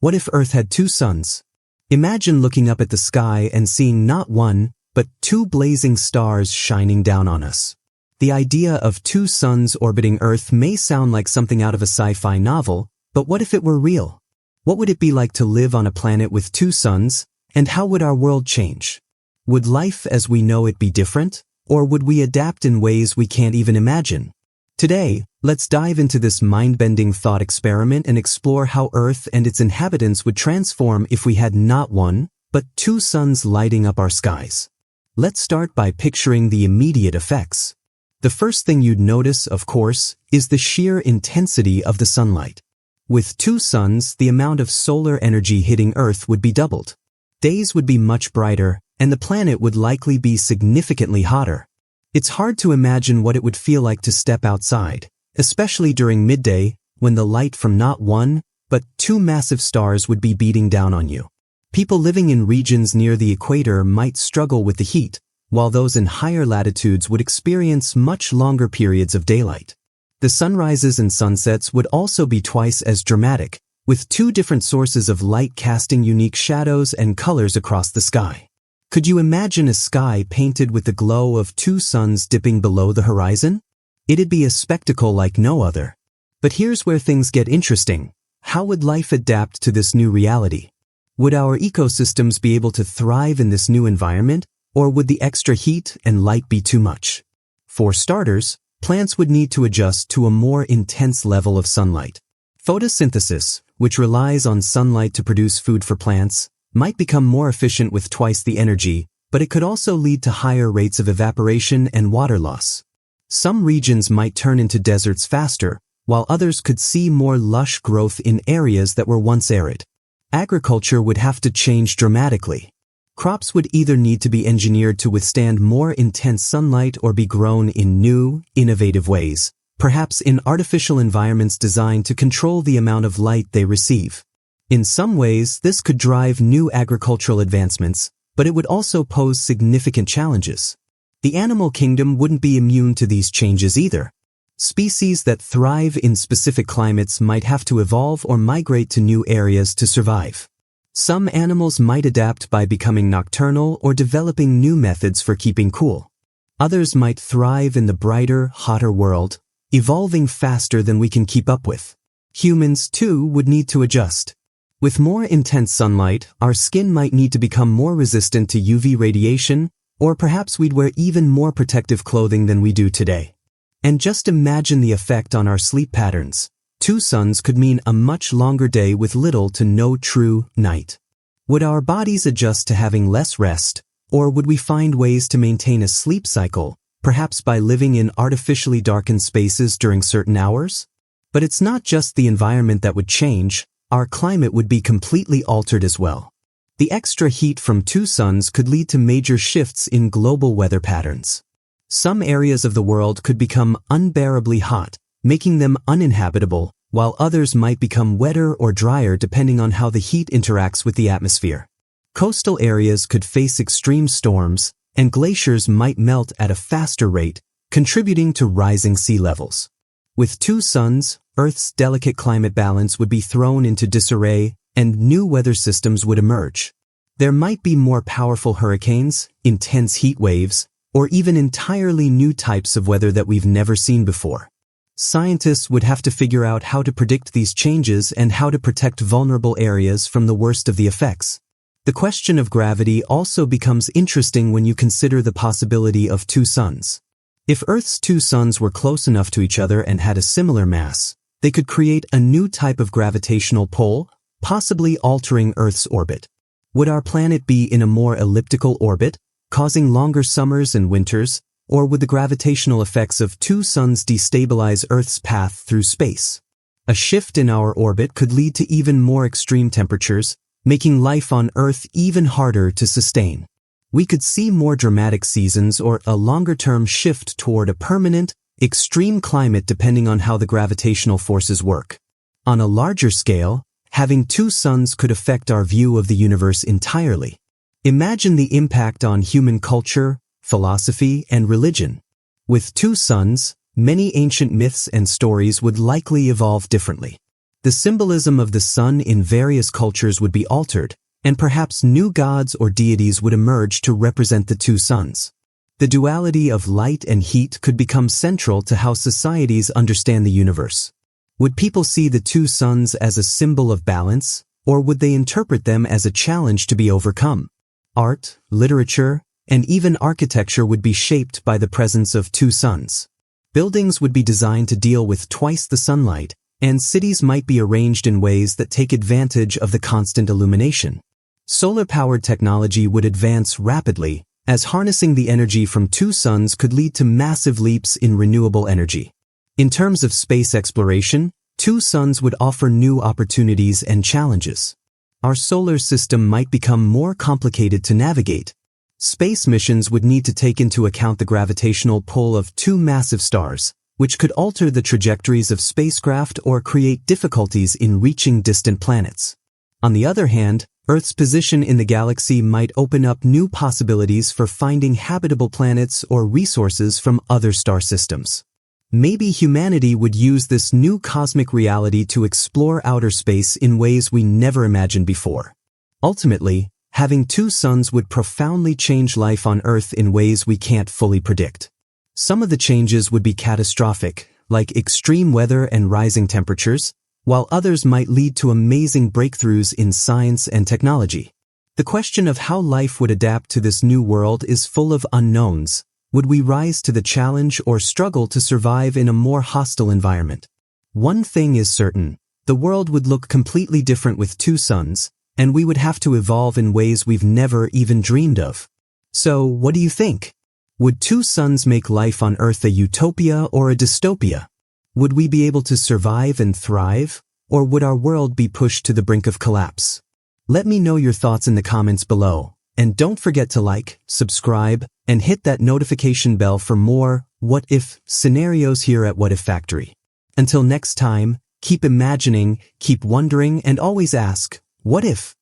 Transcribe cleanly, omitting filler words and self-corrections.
What if Earth had two suns? Imagine looking up at the sky and seeing not one, but two blazing stars shining down on us. The idea of two suns orbiting Earth may sound like something out of a sci-fi novel, but what if it were real? What would it be like to live on a planet with two suns, and how would our world change? Would life as we know it be different, or would we adapt in ways we can't even imagine? Today, let's dive into this mind-bending thought experiment and explore how Earth and its inhabitants would transform if we had not one, but two suns lighting up our skies. Let's start by picturing the immediate effects. The first thing you'd notice, of course, is the sheer intensity of the sunlight. With two suns, the amount of solar energy hitting Earth would be doubled. Days would be much brighter, and the planet would likely be significantly hotter. It's hard to imagine what it would feel like to step outside, especially during midday, when the light from not one, but two massive stars would be beating down on you. People living in regions near the equator might struggle with the heat, while those in higher latitudes would experience much longer periods of daylight. The sunrises and sunsets would also be twice as dramatic, with two different sources of light casting unique shadows and colors across the sky. Could you imagine a sky painted with the glow of two suns dipping below the horizon? It'd be a spectacle like no other. But here's where things get interesting. How would life adapt to this new reality? Would our ecosystems be able to thrive in this new environment, or would the extra heat and light be too much? For starters, plants would need to adjust to a more intense level of sunlight. Photosynthesis, which relies on sunlight to produce food for plants, might become more efficient with twice the energy, but it could also lead to higher rates of evaporation and water loss. Some regions might turn into deserts faster, while others could see more lush growth in areas that were once arid. Agriculture would have to change dramatically. Crops would either need to be engineered to withstand more intense sunlight or be grown in new, innovative ways, perhaps in artificial environments designed to control the amount of light they receive. In some ways, this could drive new agricultural advancements, but it would also pose significant challenges. The animal kingdom wouldn't be immune to these changes either. Species that thrive in specific climates might have to evolve or migrate to new areas to survive. Some animals might adapt by becoming nocturnal or developing new methods for keeping cool. Others might thrive in the brighter, hotter world, evolving faster than we can keep up with. Humans, too, would need to adjust. With more intense sunlight, our skin might need to become more resistant to UV radiation, or perhaps we'd wear even more protective clothing than we do today. And just imagine the effect on our sleep patterns. Two suns could mean a much longer day with little to no true night. Would our bodies adjust to having less rest, or would we find ways to maintain a sleep cycle, perhaps by living in artificially darkened spaces during certain hours? But it's not just the environment that would change, our climate would be completely altered as well. The extra heat from two suns could lead to major shifts in global weather patterns. Some areas of the world could become unbearably hot, making them uninhabitable, while others might become wetter or drier depending on how the heat interacts with the atmosphere. Coastal areas could face extreme storms, and glaciers might melt at a faster rate, contributing to rising sea levels. With two suns, Earth's delicate climate balance would be thrown into disarray, and new weather systems would emerge. There might be more powerful hurricanes, intense heat waves, or even entirely new types of weather that we've never seen before. Scientists would have to figure out how to predict these changes and how to protect vulnerable areas from the worst of the effects. The question of gravity also becomes interesting when you consider the possibility of two suns. If Earth's two suns were close enough to each other and had a similar mass, they could create a new type of gravitational pull, possibly altering Earth's orbit. Would our planet be in a more elliptical orbit, causing longer summers and winters, or would the gravitational effects of two suns destabilize Earth's path through space? A shift in our orbit could lead to even more extreme temperatures, making life on Earth even harder to sustain. We could see more dramatic seasons or a longer-term shift toward a permanent, extreme climate depending on how the gravitational forces work. On a larger scale, having two suns could affect our view of the universe entirely. Imagine the impact on human culture, philosophy, and religion. With two suns, many ancient myths and stories would likely evolve differently. The symbolism of the sun in various cultures would be altered, and perhaps new gods or deities would emerge to represent the two suns. The duality of light and heat could become central to how societies understand the universe. Would people see the two suns as a symbol of balance, or would they interpret them as a challenge to be overcome? Art, literature, and even architecture would be shaped by the presence of two suns. Buildings would be designed to deal with twice the sunlight, and cities might be arranged in ways that take advantage of the constant illumination. Solar-powered technology would advance rapidly, as harnessing the energy from two suns could lead to massive leaps in renewable energy. In terms of space exploration, two suns would offer new opportunities and challenges. Our solar system might become more complicated to navigate. Space missions would need to take into account the gravitational pull of two massive stars, which could alter the trajectories of spacecraft or create difficulties in reaching distant planets. On the other hand, Earth's position in the galaxy might open up new possibilities for finding habitable planets or resources from other star systems. Maybe humanity would use this new cosmic reality to explore outer space in ways we never imagined before. Ultimately, having two suns would profoundly change life on Earth in ways we can't fully predict. Some of the changes would be catastrophic, like extreme weather and rising temperatures, while others might lead to amazing breakthroughs in science and technology. The question of how life would adapt to this new world is full of unknowns. Would we rise to the challenge or struggle to survive in a more hostile environment? One thing is certain, the world would look completely different with two suns, and we would have to evolve in ways we've never even dreamed of. So, what do you think? Would two suns make life on Earth a utopia or a dystopia? Would we be able to survive and thrive, or would our world be pushed to the brink of collapse? Let me know your thoughts in the comments below, and don't forget to like, subscribe, and hit that notification bell for more what-if scenarios here at What If Factory. Until next time, keep imagining, keep wondering, and always ask, what if?